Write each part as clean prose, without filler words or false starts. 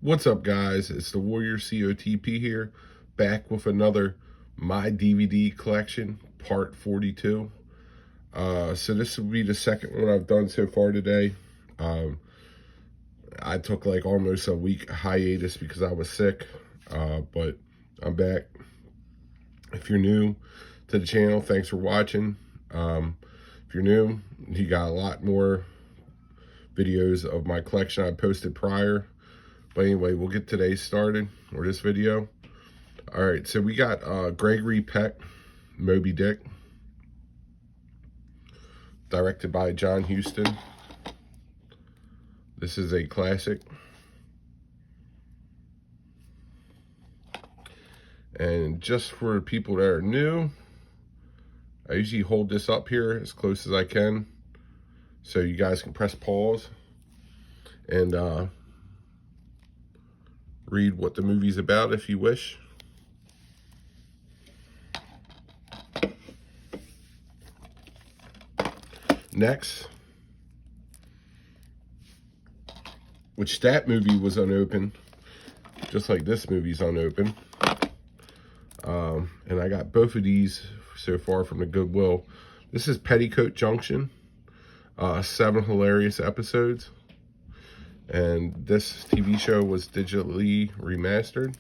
What's up, guys? It's the Warrior COTP here, back with another My DVD Collection, part 42. So this will be the second one I've done so far today. I took like almost a week hiatus because I was sick, but I'm back. If you're new to the channel, thanks for watching. If you're new, you got a lot more videos of my collection I posted prior. But anyway, we'll get today started, or this video. All right, so we got Gregory Peck, Moby Dick, directed by John Huston. This is a classic. And just for people that are new, I usually hold this up here as close as I can so you guys can press pause and read what the movie's about if you wish. Next, which that movie was unopened, just like this movie's unopened. And I got both of these so far from the Goodwill. This is Petticoat Junction, 7 hilarious episodes. And this TV show was digitally remastered.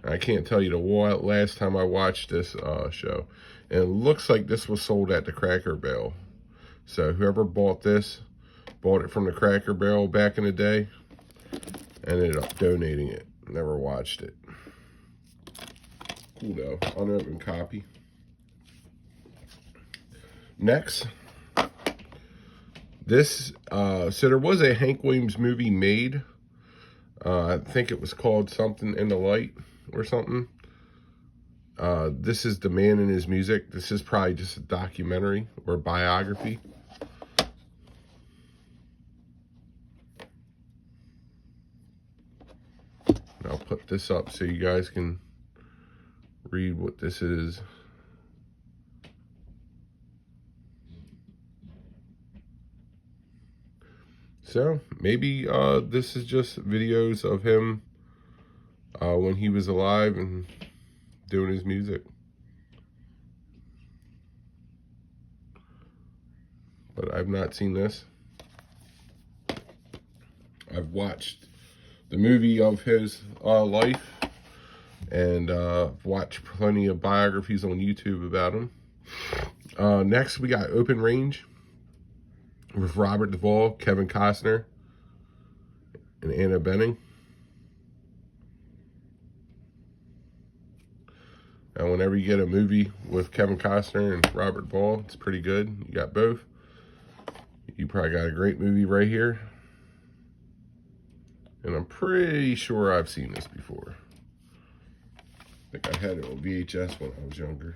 I can't tell you the last time I watched this show. And it looks like this was sold at the Cracker Barrel. So whoever bought this, bought it from the Cracker Barrel back in the day, ended up donating it. Never watched it. Cool though, unopened copy. Next, this, so there was a Hank Williams movie made. I think it was called Something in the Light or something. This is The Man and His Music. This is probably just a documentary or a biography. And I'll put this up so you guys can read what this is. So maybe this is just videos of him when he was alive and doing his music. But I've not seen this. I've watched the movie of his life and watched plenty of biographies on YouTube about him. Next, we got Open Range with Robert Duvall, Kevin Costner, and Anna Bening. And whenever you get a movie with Kevin Costner and Robert Duvall, it's pretty good. You got both. You probably got a great movie right here. And I'm pretty sure I've seen this before. I think I had it on VHS when I was younger.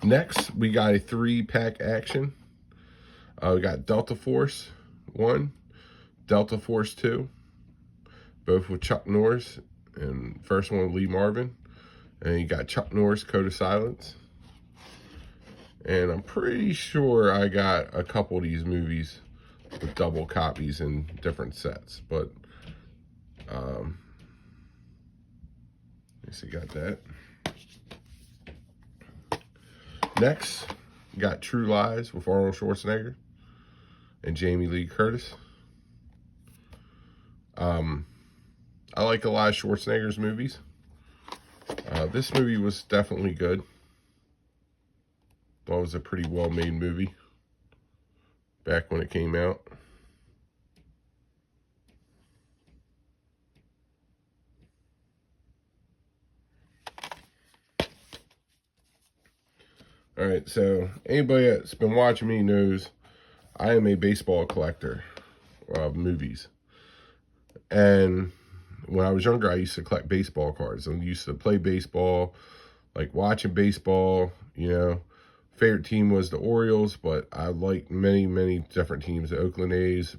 Next, we got a 3-pack action. We got Delta Force 1, Delta Force 2, both with Chuck Norris, and first one with Lee Marvin. And you got Chuck Norris, Code of Silence. And I'm pretty sure I got a couple of these movies with double copies in different sets. But, let's see, got that. Next, we got True Lies with Arnold Schwarzenegger and Jamie Lee Curtis. I like a lot of Schwarzenegger's movies. This movie was definitely good. Thought it was a pretty well-made movie back when it came out. All right, so anybody that's been watching me knows I am a baseball collector of movies. And when I was younger, I used to collect baseball cards. I used to play baseball, like watching baseball, you know. Favorite team was the Orioles, but I liked many, many different teams. The Oakland A's,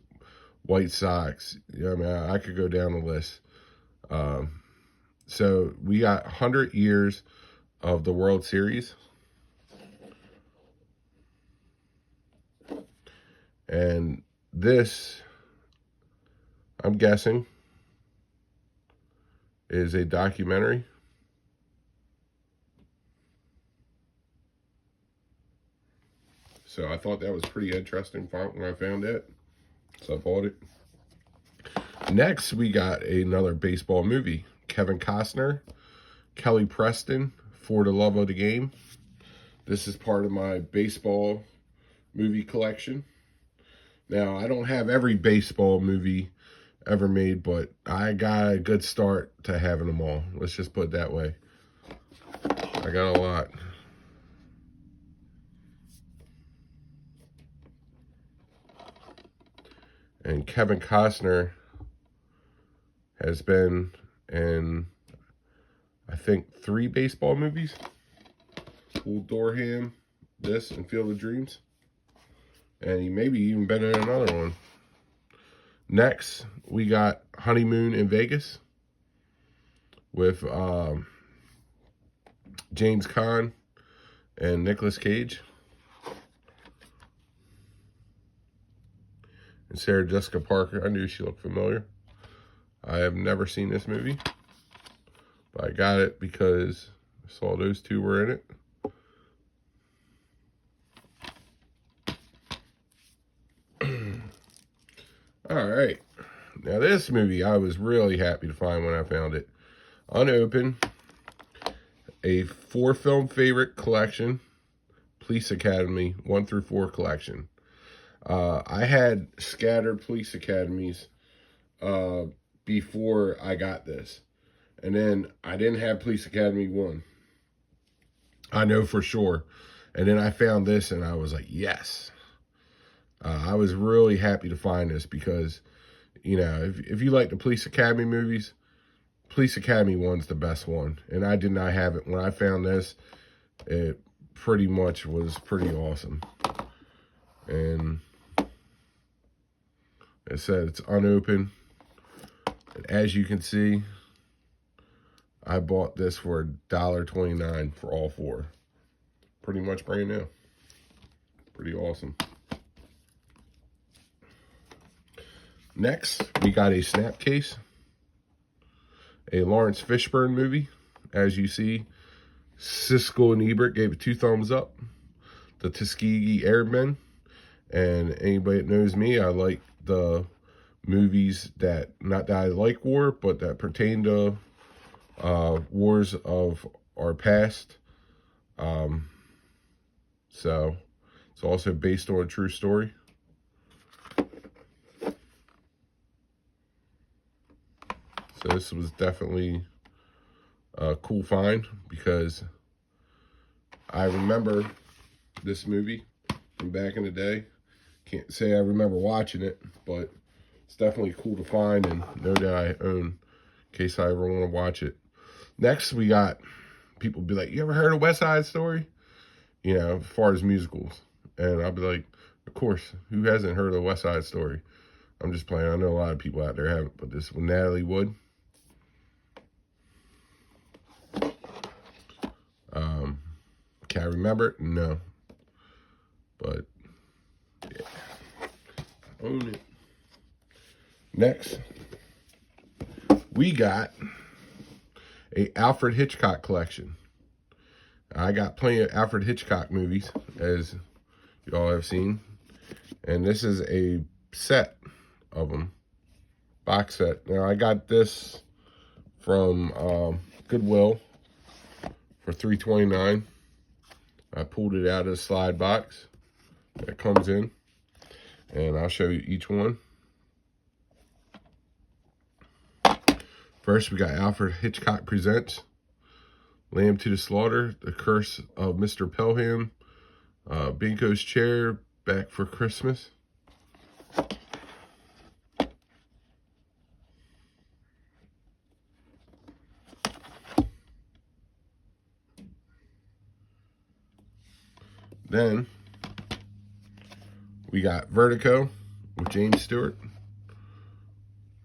White Sox. You know, I mean, I could go down the list. So we got 100 years of the World Series. And this, I'm guessing, is a documentary. So I thought that was pretty interesting when I found it. So I bought it. Next, we got another baseball movie. Kevin Costner, Kelly Preston, For the Love of the Game. This is part of my baseball movie collection. Now, I don't have every baseball movie ever made, but I got a good start to having them all. Let's just put it that way. I got a lot. And Kevin Costner has been in, I think, 3 baseball movies. Bull Durham, this, and Field of Dreams. And he maybe even been in another one. Next, we got Honeymoon in Vegas with James Caan and Nicolas Cage. And Sarah Jessica Parker. I knew she looked familiar. I have never seen this movie, but I got it because I saw those two were in it. All right. Now this movie I was really happy to find when I found it. Unopened. A 4-film favorite collection. Police Academy 1 through 4 collection. I had scattered Police Academies before I got this. And then I didn't have Police Academy 1. I know for sure. And then I found this and I was like, yes. I was really happy to find this because, you know, if you like the Police Academy movies, Police Academy 1's the best one. And I did not have it. When I found this, it pretty much was pretty awesome. And it said it's unopened. And as you can see, I bought this for $1.29 for all 4. Pretty much brand new. Pretty awesome. Next, we got a Snapcase. A Lawrence Fishburne movie. As you see, Siskel and Ebert gave it 2 thumbs up. The Tuskegee Airmen. And anybody that knows me, I like the movies that, not that I like war, but that pertain to wars of our past. So it's also based on a true story. So this was definitely a cool find because I remember this movie from back in the day. Can't say I remember watching it, but it's definitely cool to find and know that I own in case I ever want to watch it. Next, we got people be like, you ever heard of West Side Story? You know, as far as musicals. And I'll be like, of course, who hasn't heard of West Side Story? I'm just playing. I know a lot of people out there haven't, but this with Natalie Wood. Can I remember it? No. But, yeah. Own it. Next, we got a Alfred Hitchcock collection. I got plenty of Alfred Hitchcock movies, as you all have seen. And this is a set of them. Box set. Now, I got this from Goodwill for $3.29. I pulled it out of the slide box that comes in. And I'll show you each one. First, we got Alfred Hitchcock Presents Lamb to the Slaughter, The Curse of Mr. Pelham, Binko's Chair, Back for Christmas. Then, we got Vertigo with James Stewart.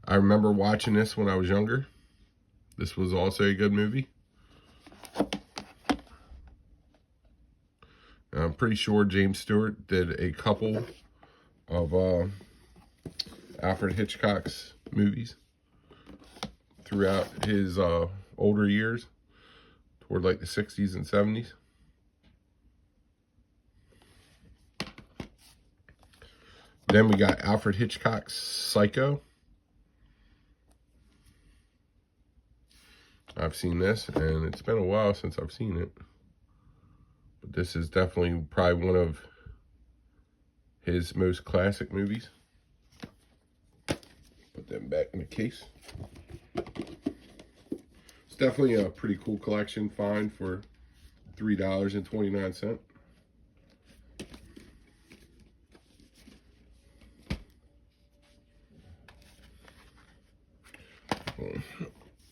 I remember watching this when I was younger. This was also a good movie. I'm pretty sure James Stewart did a couple of Alfred Hitchcock's movies throughout his older years, toward like the 60s and 70s. Then we got Alfred Hitchcock's Psycho. I've seen this, and it's been a while since I've seen it. But this is definitely probably one of his most classic movies. Put them back in the case. It's definitely a pretty cool collection find for $3.29.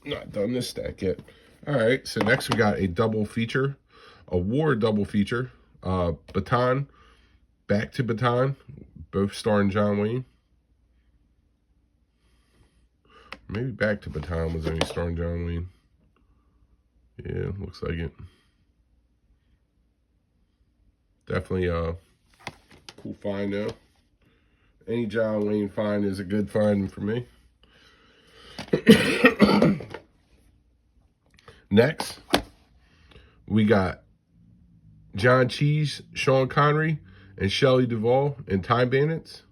Not done this stack yet. All right, so next we got a double feature, a war double feature. Baton, Back to Baton, both starring John Wayne. Maybe Back to Baton was only starring John Wayne. Yeah, looks like it. Definitely a cool find though. Any John Wayne find is a good find for me. Next, we got John Cheese, Sean Connery, and Shelley Duvall in Time Bandits.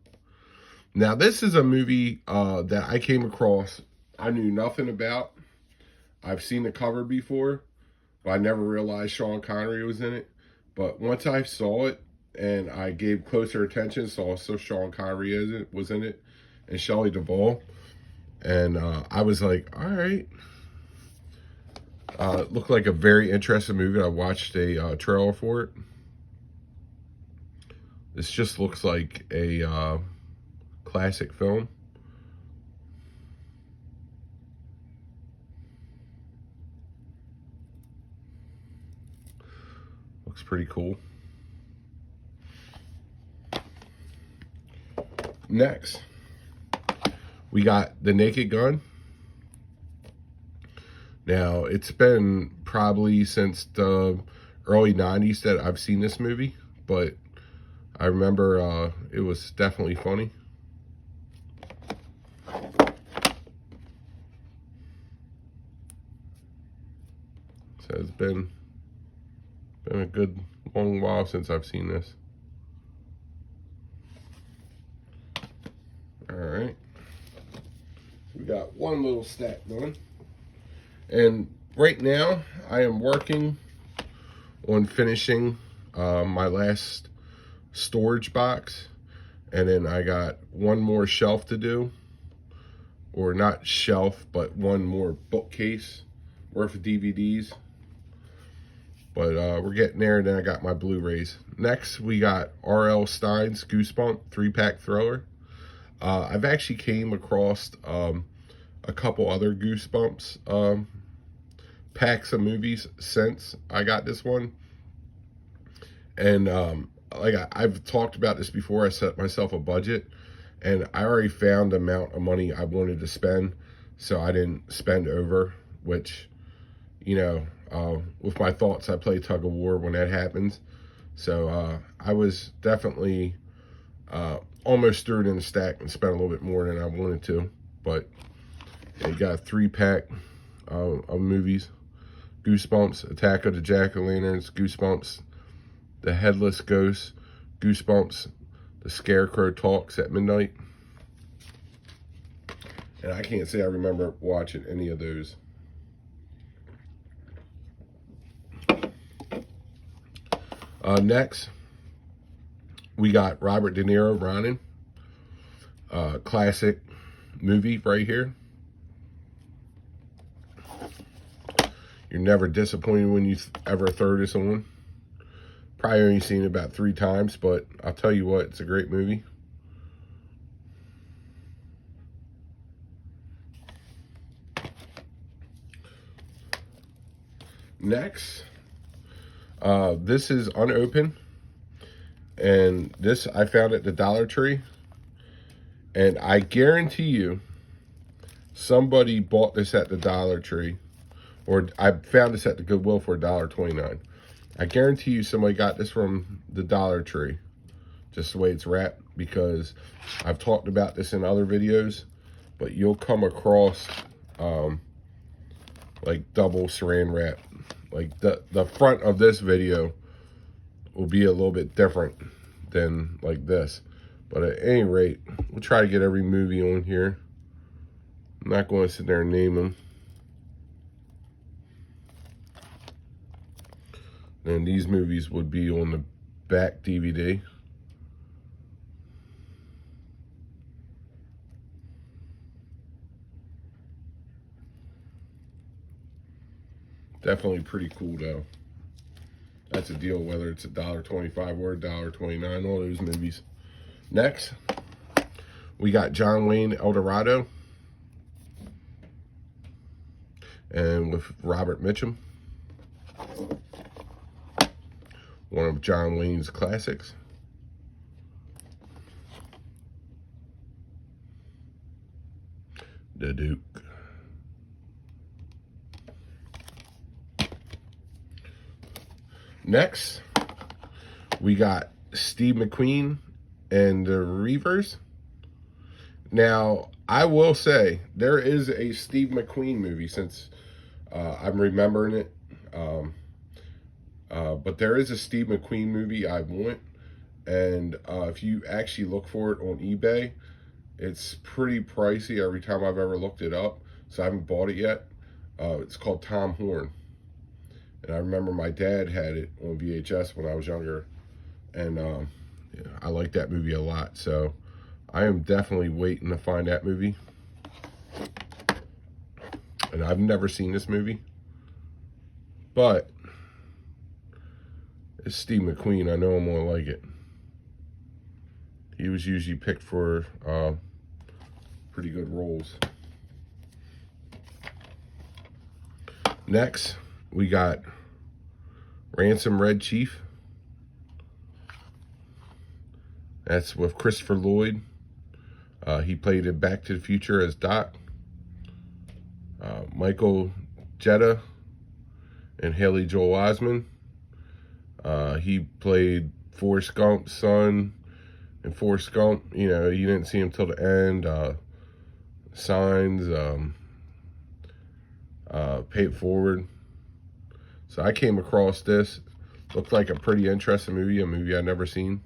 Now, this is a movie that I came across. I knew nothing about. I've seen the cover before, but I never realized Sean Connery was in it. But once I saw it and I gave closer attention, saw so Sean Connery was in it, and Shelley Duvall, and I was like, all right. It looked like a very interesting movie. I watched a trailer for it. This just looks like a classic film. Looks pretty cool. Next, we got The Naked Gun. Now, it's been probably since the early 90s that I've seen this movie, but I remember it was definitely funny. So it's been a good long while since I've seen this. All right. We got one little stack done. And right now, I am working on finishing my last storage box. And then I got one more shelf to do. Or not shelf, but one more bookcase worth of DVDs. But we're getting there, and then I got my Blu-rays. Next, we got R.L. Stine's Goosebump 3-pack thriller. I've actually came across a couple other Goosebumps packs of movies since I got this one. And like I've talked about this before, I set myself a budget, and I already found the amount of money I wanted to spend, so I didn't spend over, which, you know, with my thoughts, I play tug of war when that happens. So I was definitely almost threw it in the stack and spent a little bit more than I wanted to. But yeah, you got a 3-pack of movies. Goosebumps, Attack of the Jack-o'-lanterns, Goosebumps, The Headless Ghost, Goosebumps, The Scarecrow Talks at Midnight. And I can't say I remember watching any of those. Next, we got Robert De Niro, Ronin. Classic movie right here. You're never disappointed when you ever throw this on. Probably only seen it about 3 times, but I'll tell you what, it's a great movie. Next, this is unopened, and this I found at the Dollar Tree, and I guarantee you somebody bought this at the Dollar Tree, or I found this at the Goodwill for $1.29. I guarantee you somebody got this from the Dollar Tree just the way it's wrapped, because I've talked about this in other videos, but you'll come across like double saran wrap. Like the front of this video will be a little bit different than like this. But at any rate, we'll try to get every movie on here. I'm not going to sit there and name them. And these movies would be on the back DVD. Definitely pretty cool though. That's a deal, whether it's $1.25 or $1.29, all those movies. Next, we got John Wayne El Dorado, and with Robert Mitchum, one of John Wayne's classics. The Duke. Next, we got Steve McQueen and the Reavers. Now, I will say, there is a Steve McQueen movie, since I'm remembering it. But there is a Steve McQueen movie I want. And if you actually look for it on eBay, it's pretty pricey every time I've ever looked it up. So I haven't bought it yet. It's called Tom Horn. And I remember my dad had it on VHS when I was younger. And yeah, I like that movie a lot. So I am definitely waiting to find that movie. And I've never seen this movie. But it's Steve McQueen. I know I'm going to like it. He was usually picked for pretty good roles. Next, we got Ransom Red Chief. That's with Christopher Lloyd. He played in Back to the Future as Doc. Michael Jetta and Haley Joel Osment. He played Forrest Gump's son and Forrest Gump. You know, you didn't see him till the end. Signs, Pay It Forward. So I came across this. Looked like a pretty interesting movie, a movie I'd never seen.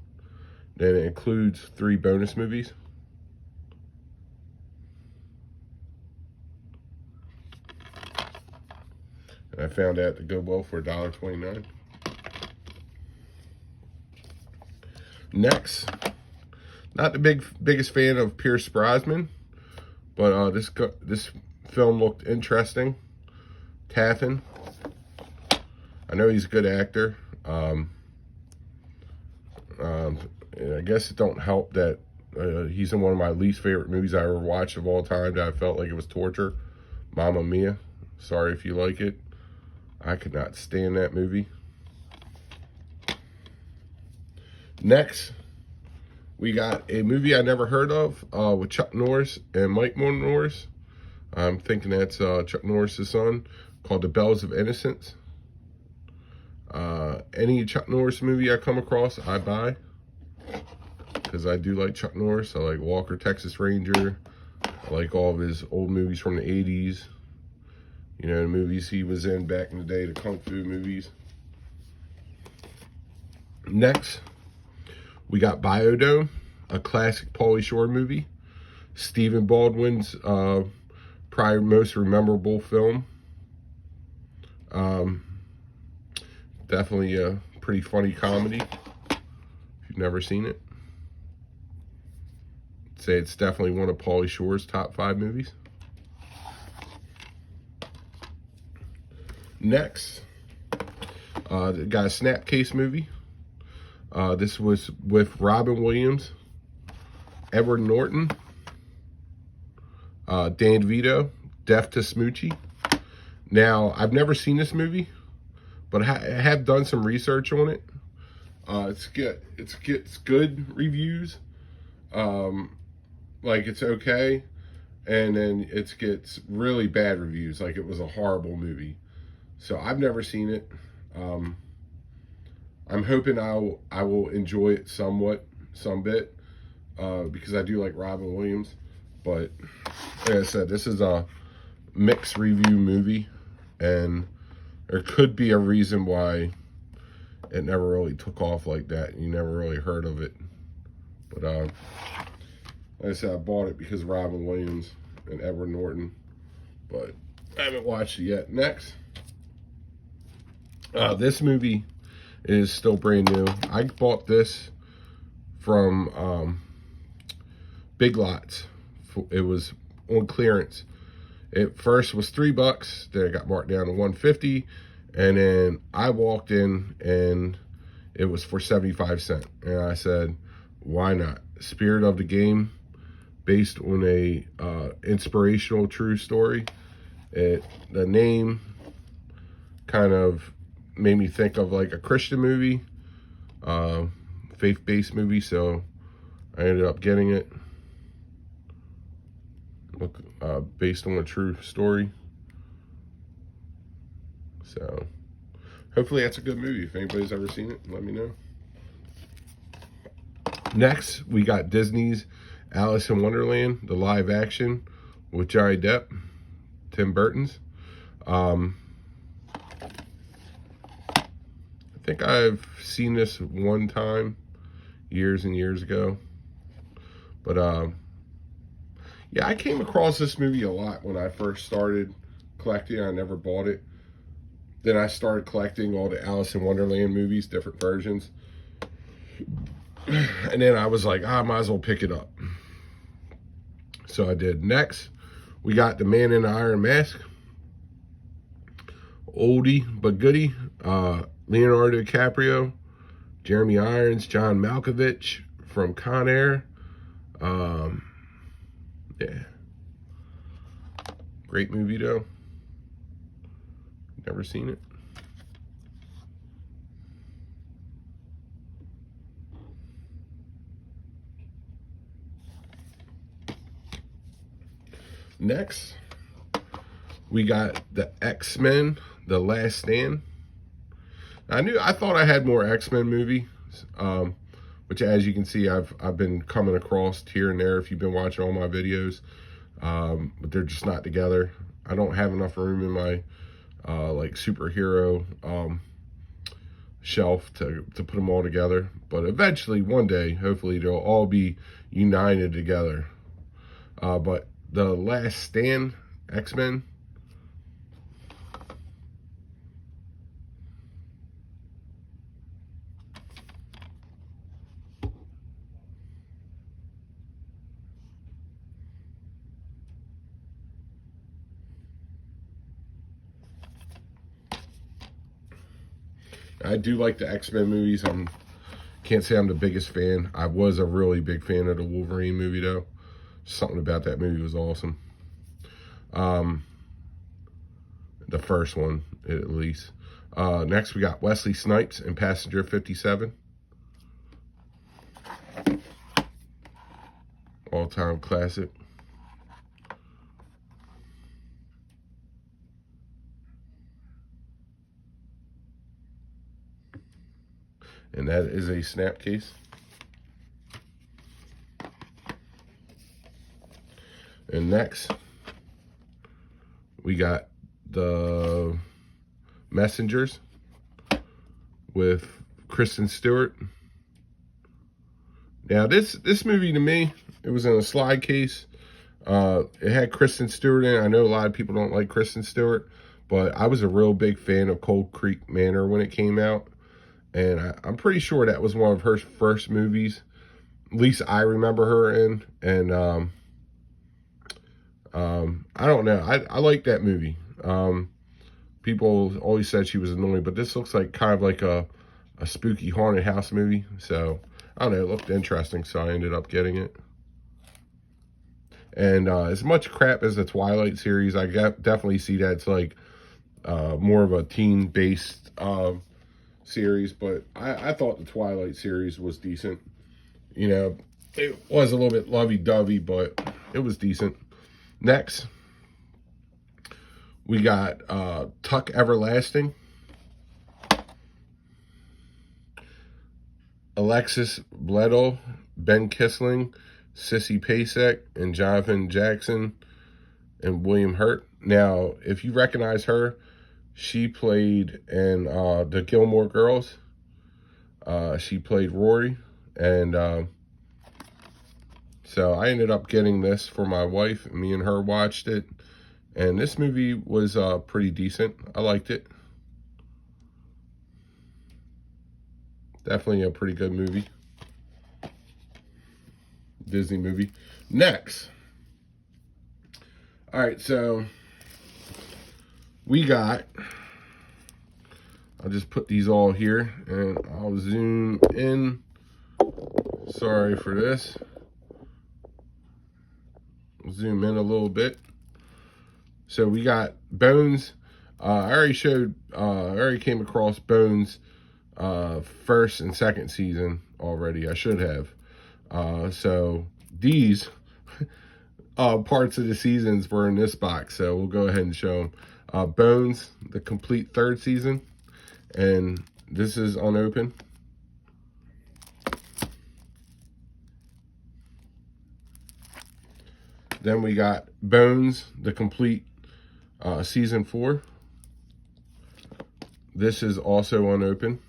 Then it includes 3 bonus movies. And I found that at the Goodwill for $1.29. Next, not the biggest fan of Pierce Brosnan, but this film looked interesting. Taffin. I know he's a good actor. I guess it don't help that he's in one of my least favorite movies I ever watched of all time that I felt like it was torture. Mamma Mia. Sorry if you like it. I could not stand that movie. Next, we got a movie I never heard of with Chuck Norris and Mike Norris. I'm thinking that's Chuck Norris' son, called The Bells of Innocence. Any Chuck Norris movie I come across, I buy. Because I do like Chuck Norris. I like Walker, Texas Ranger. I like all of his old movies from the 80s. You know, the movies he was in back in the day, the Kung Fu movies. Next, we got Biodome, a classic Pauly Shore movie. Stephen Baldwin's probably most memorable film. Definitely a pretty funny comedy. If you've never seen it, I'd say it's definitely one of Pauly Shore's top 5 movies. Next, got a Snapcase movie. This was with Robin Williams, Edward Norton, Dan DeVito, Death to Smoochie. Now, I've never seen this movie, but I have done some research on it. It's good reviews. Like, it's okay. And then it gets really bad reviews, like it was a horrible movie. So I've never seen it. I'm hoping I will enjoy it somewhat, some bit because I do like Robin Williams. But like I said, this is a mixed review movie, and there could be a reason why it never really took off like that. You never really heard of it. But like I said, I bought it because of Robin Williams and Edward Norton. But I haven't watched it yet. Next. This movie is still brand new. I bought this from Big Lots. It was on clearance. It first was $3, then it got marked down to $1.50, and then I walked in and it was for 75 cents. And I said, why not? Spirit of the Game, based on a inspirational true story. The name kind of made me think of like a Christian movie, faith-based movie, so I ended up getting it. Look, based on a true story. So hopefully that's a good movie. If anybody's ever seen it, let me know. Next, we got Disney's Alice in Wonderland, the live action with Johnny Depp, Tim Burton's. I think I've seen this one time years and years ago. But yeah, I came across this movie a lot when I first started collecting. I never bought it. Then I started collecting all the Alice in Wonderland movies, different versions. And then I was like, I might as well pick it up. So I did. Next, we got The Man in the Iron Mask. Oldie but goodie. Leonardo DiCaprio, Jeremy Irons, John Malkovich from Con Air. Yeah. Great movie though. Never seen it. Next, we got the X-Men, The Last Stand. I thought I had more X-Men movies, which as you can see, I've been coming across here and there if you've been watching all my videos, but they're just not together. I don't have enough room in my like superhero shelf to put them all together. But eventually, one day, hopefully, they'll all be united together. But The Last Stand, X-Men. I do like the X-Men movies. Can't say I'm the biggest fan. I was a really big fan of the Wolverine movie though. Something about that movie was awesome. The first one, at least. Next, we got Wesley Snipes in Passenger 57. All-time classic. And that is a snap case. And next, we got The Messengers with Kristen Stewart. Now, this movie to me, it was in a slide case. It had Kristen Stewart in it. I know a lot of people don't like Kristen Stewart, but I was a real big fan of Cold Creek Manor when it came out. And I'm pretty sure that was one of her first movies. At least I remember her in. And I don't know. I like that movie. People always said she was annoying, but this looks like kind of like a spooky haunted house movie. So, I don't know. It looked interesting, so I ended up getting it. And as much crap as the Twilight series, I definitely see that it's like more of a teen-based series, but I thought the Twilight series was decent. You know, it was a little bit lovey-dovey, but it was decent. Next, we got Tuck Everlasting. Alexis Bledel Ben Kissling, Sissy Spacek, and Jonathan Jackson, and William Hurt. Now, if you recognize her, she played in the Gilmore Girls. She played Rory, and so I ended up getting this for my wife. Me and her watched it, and this movie was pretty decent. I liked it. Definitely a pretty good movie. Disney movie. Next. All right, so we got, I'll just put these all here and I'll zoom in. Sorry for this. Zoom in a little bit. So we got Bones. I already came across Bones first and second season already. I should have. So these parts of the seasons were in this box, so we'll go ahead and show them. Bones, the complete third season, and this is unopened. Then we got Bones, the complete season 4. This is also unopened.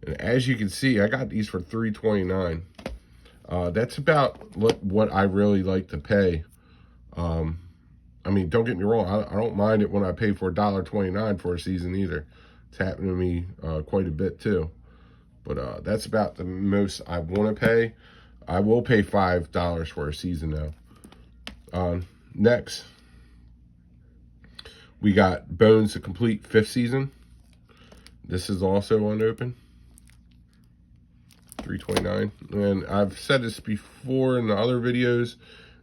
And as you can see, I got these for $3.29. That's about what I really like to pay. I mean, don't get me wrong. I don't mind it when I pay for $1.29 for a season either. It's happened to me quite a bit too. But that's about the most I want to pay. I will pay $5 for a season though. Next, we got Bones, the complete 5th season. This is also unopened. $3.29. And I've said this before in the other videos.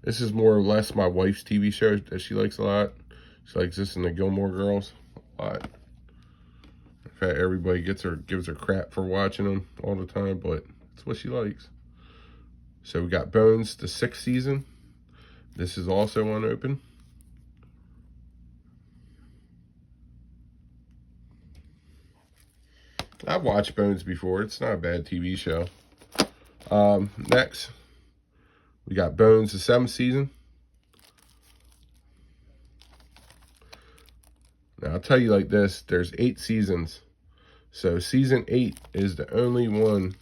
This is more or less my wife's TV show that she likes a lot. She likes this and the Gilmore Girls a lot. In fact, everybody gives her crap for watching them all the time, but it's what she likes. So we got Bones, the 6th season. This is also unopened. I've watched Bones before. It's not a bad TV show. Next, we got Bones, the 7th season. Now, I'll tell you like this. There's 8 seasons. So season 8 is the only one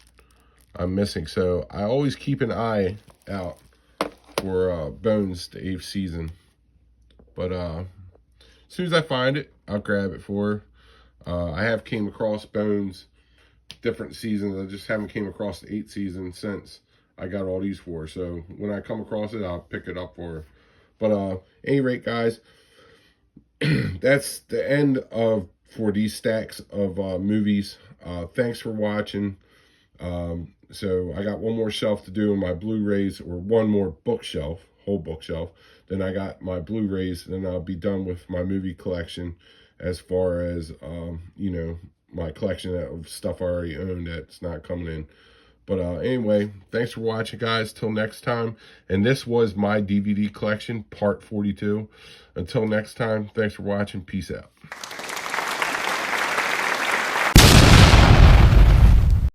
I'm missing. So I always keep an eye out for Bones, the 8th season. But as soon as I find it, I'll grab it for her. I have came across Bones different seasons. I just haven't came across the 8th season since I got all these for her. So when I come across it, I'll pick it up for her. But at any rate, guys, that's the end for these stacks of movies. Thanks for watching. So I got one more shelf to do in my Blu-rays, or one more bookshelf, whole bookshelf. Then I got my Blu-rays, then I'll be done with my movie collection as far as, you know, my collection of stuff I already own that's not coming in. But anyway, thanks for watching, guys. Till next time. And this was my DVD collection, part 42. Until next time, thanks for watching. Peace out.